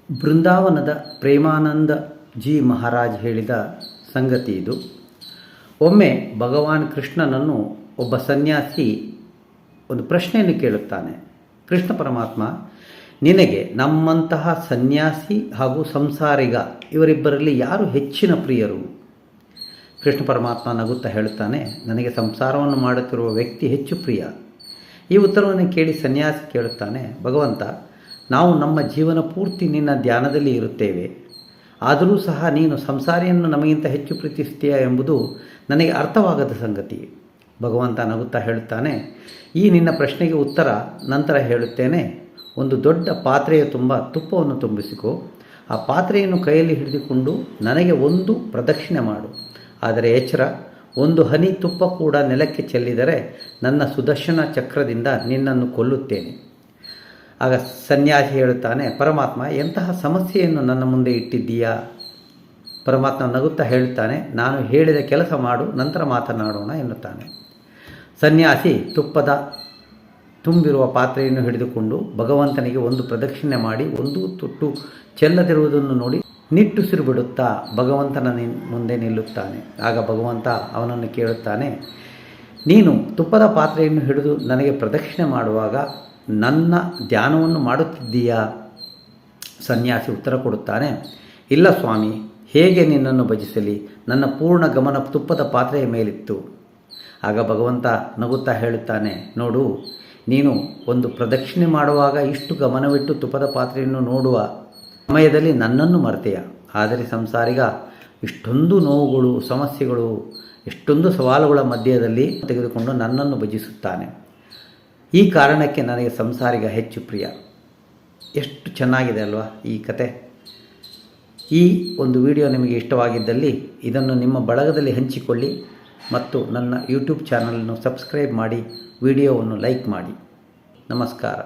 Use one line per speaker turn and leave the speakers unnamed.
ಬೃಂದಾವನದ Premananda G Maharaj ಹೇಳಿದ ಸಂಗತಿ ಇದು. ಒಮ್ಮೆ ಭಗವಾನ್ ಕೃಷ್ಣನನ್ನು ಒಬ್ಬ ಸನ್ಯಾಸಿ ಒಂದು ಪ್ರಶ್ನೆಯನ್ನು ಕೇಳುತ್ತಾನೆ. ಕೃಷ್ಣ ಪರಮಾತ್ಮ, ನಿನಗೆ ನಮ್ಮಂತಹ ಸನ್ಯಾಸಿ ಹಾಗೂ ಸಂಸಾರಿಗ ಇವರಿಬ್ಬರಲ್ಲಿ ಯಾರು ಹೆಚ್ಚಿನ ಪ್ರಿಯರು? ಕೃಷ್ಣ ಪರಮಾತ್ಮ ನಗುತ್ತಾ ಹೇಳುತ್ತಾನೆ, ನನಗೆ ಸಂಸಾರವನ್ನು ಮಾಡುತ್ತಿರುವ ವ್ಯಕ್ತಿ ಹೆಚ್ಚು ಪ್ರಿಯ. ಈ ಉತ್ತರವನ್ನು ಕೇಳಿ ಸನ್ಯಾಸಿ ಕೇಳುತ್ತಾನೆ, ಭಗವಂತ, ನಾವು ನಮ್ಮ ಜೀವನ ಪೂರ್ತಿ ನಿನ್ನ ಧ್ಯಾನದಲ್ಲಿ ಇರುತ್ತೇವೆ, ಆದರೂ ಸಹ ನೀನು ಸಂಸಾರಿಯನ್ನು ನಮಗಿಂತ ಹೆಚ್ಚು ಪ್ರೀತಿಸ್ತೀಯ ಎಂಬುದು ನನಗೆ ಅರ್ಥವಾಗದ ಸಂಗತಿ. ಭಗವಂತ ನಗುತ್ತಾ ಹೇಳುತ್ತಾನೆ, ಈ ನಿನ್ನ ಪ್ರಶ್ನೆಗೆ ಉತ್ತರ ನಂತರ ಹೇಳುತ್ತೇನೆ. ಒಂದು ದೊಡ್ಡ ಪಾತ್ರೆಯ ತುಂಬ ತುಪ್ಪವನ್ನು ತುಂಬಿಸಿಕೊ. ಆ ಪಾತ್ರೆಯನ್ನು ಕೈಯಲ್ಲಿ ಹಿಡಿದುಕೊಂಡು ನನಗೆ ಒಂದು ಪ್ರದಕ್ಷಿಣೆ ಮಾಡು. ಆದರೆ ಎಚ್ಚರ, ಒಂದು ಹನಿ ತುಪ್ಪ ಕೂಡ ನೆಲಕ್ಕೆ ಚೆಲ್ಲಿದರೆ ನನ್ನ ಸುದರ್ಶನ ಚಕ್ರದಿಂದ ನಿನ್ನನ್ನು ಕೊಲ್ಲುತ್ತೇನೆ. ಆಗ ಸನ್ಯಾಸಿ ಹೇಳುತ್ತಾನೆ, ಪರಮಾತ್ಮ, ಎಂತಹ ಸಮಸ್ಯೆಯನ್ನು ನನ್ನ ಮುಂದೆ ಇಟ್ಟಿದ್ದೀಯಾ? ಪರಮಾತ್ಮ ನಗುತ್ತಾ ಹೇಳುತ್ತಾನೆ, ನಾನು ಹೇಳಿದ ಕೆಲಸ ಮಾಡು, ನಂತರ ಮಾತನಾಡೋಣ ಎನ್ನುತ್ತಾನೆ. ಸನ್ಯಾಸಿ ತುಪ್ಪದ ತುಂಬಿರುವ ಪಾತ್ರೆಯನ್ನು ಹಿಡಿದುಕೊಂಡು ಭಗವಂತನಿಗೆ ಒಂದು ಪ್ರದಕ್ಷಿಣೆ ಮಾಡಿ ಒಂದು ತುಟ್ಟು ಚೆಲ್ಲದಿರುವುದನ್ನು ನೋಡಿ ನಿಟ್ಟುಸಿರು ಬಿಡುತ್ತಾ ಭಗವಂತನ ಮುಂದೆ ನಿಲ್ಲುತ್ತಾನೆ. ಆಗ ಭಗವಂತ ಅವನನ್ನು ಕೇಳುತ್ತಾನೆ, ನೀನು ತುಪ್ಪದ ಪಾತ್ರೆಯನ್ನು ಹಿಡಿದು ನನಗೆ ಪ್ರದಕ್ಷಿಣೆ ಮಾಡುವಾಗ ನನ್ನ ಧ್ಯಾನವನ್ನು ಮಾಡುತ್ತಿದ್ದೀಯಾ? ಸನ್ಯಾಸಿ ಉತ್ತರ ಕೊಡುತ್ತಾನೆ, ಇಲ್ಲ ಸ್ವಾಮಿ, ಹೇಗೆ ನಿನ್ನನ್ನು ಭಜಿಸಲಿ? ನನ್ನ ಪೂರ್ಣ ಗಮನ ತುಪ್ಪದ ಪಾತ್ರೆಯ ಮೇಲಿತ್ತು. ಆಗ ಭಗವಂತ ನಗುತ್ತಾ ಹೇಳುತ್ತಾನೆ, ನೋಡು, ನೀನು ಒಂದು ಪ್ರದಕ್ಷಿಣೆ ಮಾಡುವಾಗ ಇಷ್ಟು ಗಮನವಿಟ್ಟು ತುಪ್ಪದ ಪಾತ್ರೆಯನ್ನು ನೋಡುವ ಸಮಯದಲ್ಲಿ ನನ್ನನ್ನು ಮರೆತೆಯ. ಆದರೆ ಸಂಸಾರಿಗ ಇಷ್ಟೊಂದು ನೋವುಗಳು, ಸಮಸ್ಯೆಗಳು, ಎಷ್ಟೊಂದು ಸವಾಲುಗಳ ಮಧ್ಯದಲ್ಲಿ ತೆಗೆದುಕೊಂಡು ನನ್ನನ್ನು ಭಜಿಸುತ್ತಾನೆ. ಈ ಕಾರಣಕ್ಕೆ ನನಗೆ ಸಂಸಾರಿಗ ಹೆಚ್ಚು ಪ್ರಿಯ. ಎಷ್ಟು ಚೆನ್ನಾಗಿದೆ ಅಲ್ವಾ ಈ ಕತೆ? ಈ ಒಂದು ವಿಡಿಯೋ ನಿಮಗೆ ಇಷ್ಟವಾಗಿದ್ದಲ್ಲಿ ಇದನ್ನು ನಿಮ್ಮ ಬಳಗದಲ್ಲಿ ಹಂಚಿಕೊಳ್ಳಿ ಮತ್ತು ನನ್ನ ಯೂಟ್ಯೂಬ್ ಚಾನಲನ್ನು ಸಬ್ಸ್ಕ್ರೈಬ್ ಮಾಡಿ, ವಿಡಿಯೋವನ್ನು ಲೈಕ್ ಮಾಡಿ. ನಮಸ್ಕಾರ.